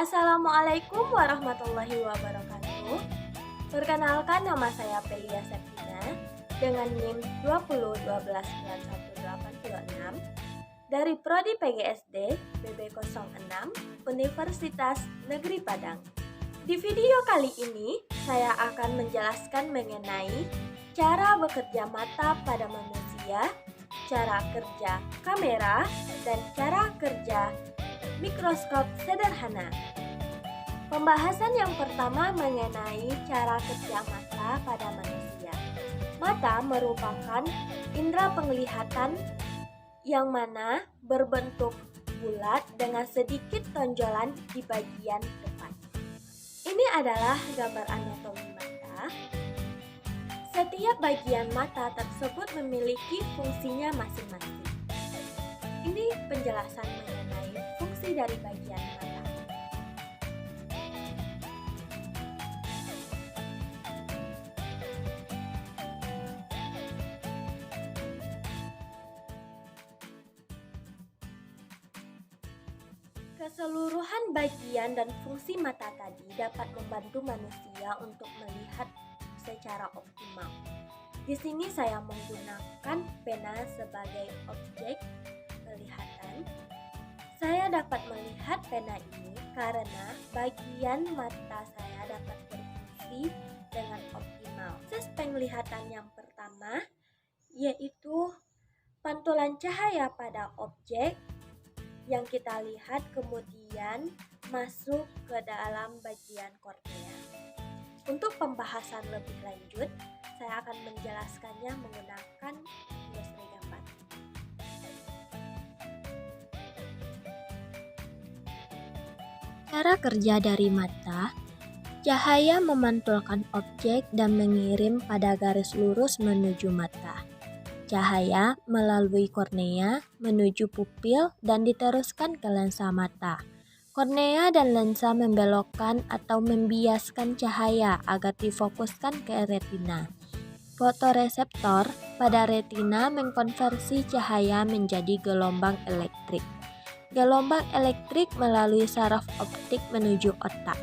Assalamualaikum warahmatullahi wabarakatuh. Perkenalkan, nama saya Pelia Septina dengan NIM 20129186 dari Prodi PGSD BB06 Universitas Negeri Padang. Di video kali ini, saya akan menjelaskan mengenai cara bekerja mata pada manusia, cara kerja kamera, dan cara kerja mikroskop sederhana. Pembahasan yang pertama mengenai cara kerja mata pada manusia. Mata merupakan indera penglihatan yang mana berbentuk bulat dengan sedikit tonjolan di bagian depan. Ini adalah gambar anatomi mata. Setiap bagian mata tersebut memiliki fungsinya masing-masing. Ini penjelasan mengenai fungsi dari bagian mata. Keseluruhan bagian dan fungsi mata tadi dapat membantu manusia untuk melihat secara optimal. Di sini saya menggunakan pena sebagai objek penglihatan. Saya dapat melihat pena ini karena bagian mata saya dapat berfungsi dengan optimal. Proses penglihatan yang pertama yaitu pantulan cahaya pada objek yang kita lihat kemudian masuk ke dalam bagian kornea. Untuk pembahasan lebih lanjut, saya akan menjelaskannya menggunakan ilustrasi gambar. Cara kerja dari mata, cahaya memantulkan objek dan mengirim pada garis lurus menuju mata. Cahaya melalui kornea menuju pupil dan diteruskan ke lensa mata. Kornea dan lensa membelokkan atau membiaskan cahaya agar difokuskan ke retina. Fotoreseptor pada retina mengkonversi cahaya menjadi gelombang elektrik. Gelombang elektrik melalui saraf optik menuju otak.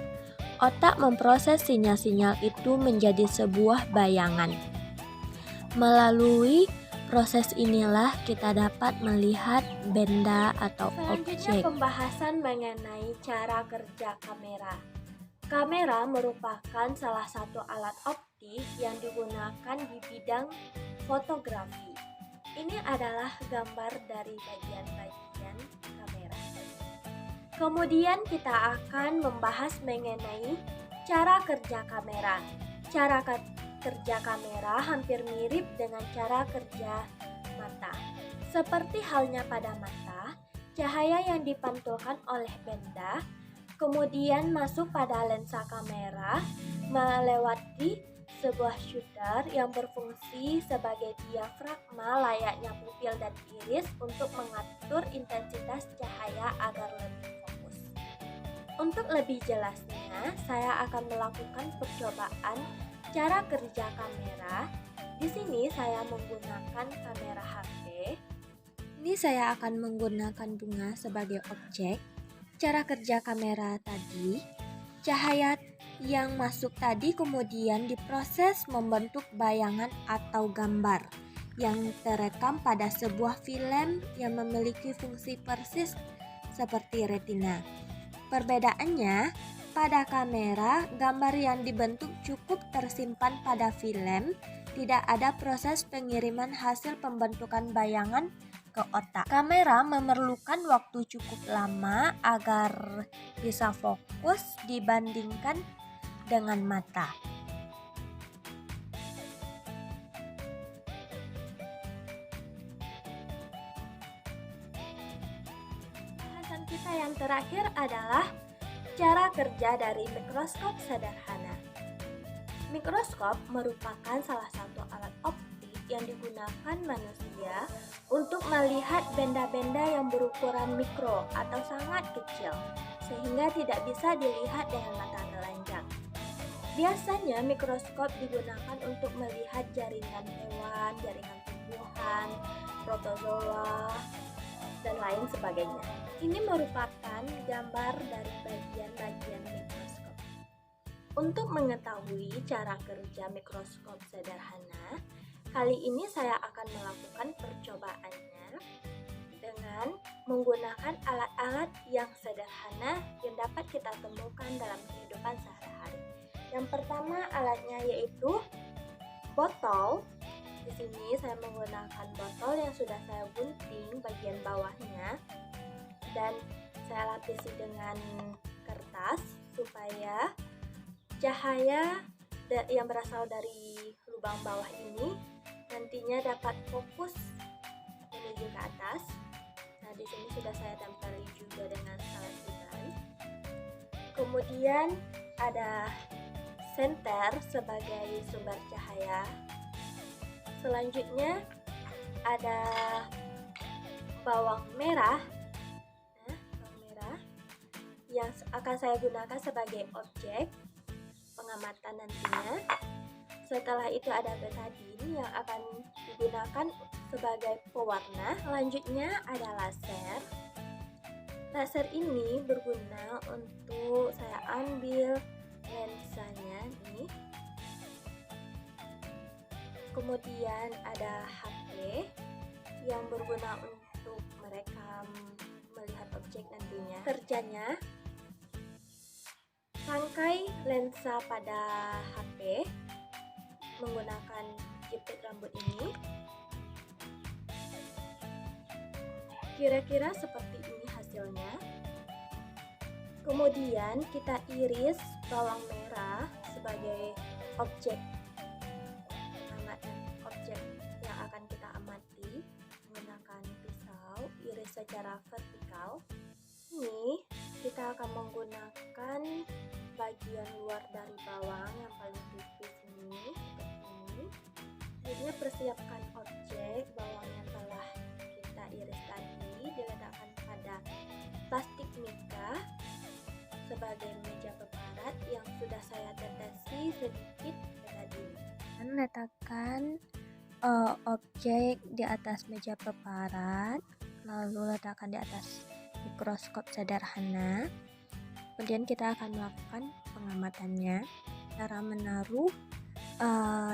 Otak memproses sinyal-sinyal itu menjadi sebuah bayangan. Melalui proses inilah kita dapat melihat benda atau objek. Selanjutnya pembahasan mengenai cara kerja kamera. Kamera merupakan salah satu alat optik yang digunakan di bidang fotografi. Ini adalah gambar dari bagian-bagian kamera. Kemudian kita akan membahas mengenai cara kerja kamera. Cara kerja kamera hampir mirip dengan cara kerja mata. Seperti halnya pada mata, cahaya yang dipantulkan oleh benda kemudian masuk pada lensa kamera melewati sebuah shutter yang berfungsi sebagai diafragma layaknya pupil dan iris untuk mengatur intensitas cahaya agar lebih fokus. Untuk lebih jelasnya, saya akan melakukan percobaan cara kerja kamera. Di sini saya menggunakan kamera HP. Ini saya akan menggunakan bunga sebagai objek. Cara kerja kamera tadi, cahaya yang masuk tadi kemudian diproses membentuk bayangan atau gambar yang terekam pada sebuah film yang memiliki fungsi persis seperti retina. Perbedaannya, pada kamera, gambar yang dibentuk cukup tersimpan pada film, tidak ada proses pengiriman hasil pembentukan bayangan ke otak. Kamera memerlukan waktu cukup lama agar bisa fokus dibandingkan dengan mata. Bahasan kita yang terakhir adalah cara kerja dari mikroskop sederhana. Mikroskop merupakan salah satu alat optik yang digunakan manusia untuk melihat benda-benda yang berukuran mikro atau sangat kecil, sehingga tidak bisa dilihat dengan mata telanjang. Biasanya mikroskop digunakan untuk melihat jaringan hewan, jaringan tumbuhan, protozoa, dan lain sebagainya. Ini merupakan gambar dari bagian-bagian mikroskop. Untuk mengetahui cara kerja mikroskop sederhana, kali ini saya akan melakukan percobaannya dengan menggunakan alat-alat yang sederhana yang dapat kita temukan dalam kehidupan sehari-hari. Yang pertama alatnya yaitu botol. Di sini saya menggunakan botol yang sudah saya gunting bagian bawahnya dan saya lapisi dengan kertas supaya cahaya yang berasal dari lubang bawah ini nantinya dapat fokus menuju ke atas. Nah, di sini sudah saya tempeli juga dengan salasiban. Kemudian ada senter sebagai sumber cahaya. Selanjutnya ada bawang merah. Nah, bawang merah yang akan saya gunakan sebagai objek pengamatan nantinya. Setelah itu ada betadine yang akan digunakan sebagai pewarna. Selanjutnya ada laser. Laser ini berguna untuk saya ambil lensanya nih. Kemudian ada HP yang berguna untuk merekam melihat objek nantinya. Kerjanya, rangkai lensa pada HP menggunakan jepit rambut ini. Kira-kira seperti ini hasilnya. Kemudian kita iris bawang merah sebagai objek yang akan kita amati menggunakan pisau, iris secara vertikal. Ini kita akan menggunakan bagian luar dari bawang yang paling tipis ini, seperti ini. Selanjutnya persiapkan objek bawang yang telah kita iris tadi, diletakkan pada plastik mika sebagai meja peparat yang sudah saya tetesi sedikit tadi. Dan letakkan objek di atas meja peparat, lalu letakkan di atas mikroskop sederhana. Kemudian kita akan melakukan pengamatannya. Cara menaruh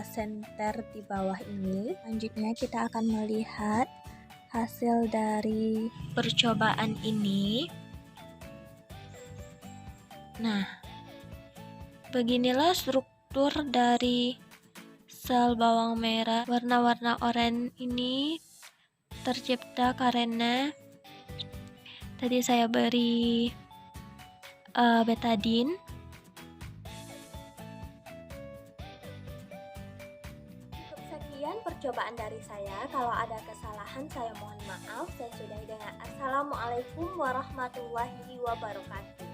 senter di bawah ini. Selanjutnya kita akan melihat hasil dari percobaan ini. Nah, beginilah struktur dari sel bawang merah warna-warna oranye ini tercipta karena tadi saya beri betadine. Cukup sekian percobaan dari saya. Kalau ada kesalahan saya mohon maaf. Saya sudahi dengan Assalamualaikum warahmatullahi wabarakatuh.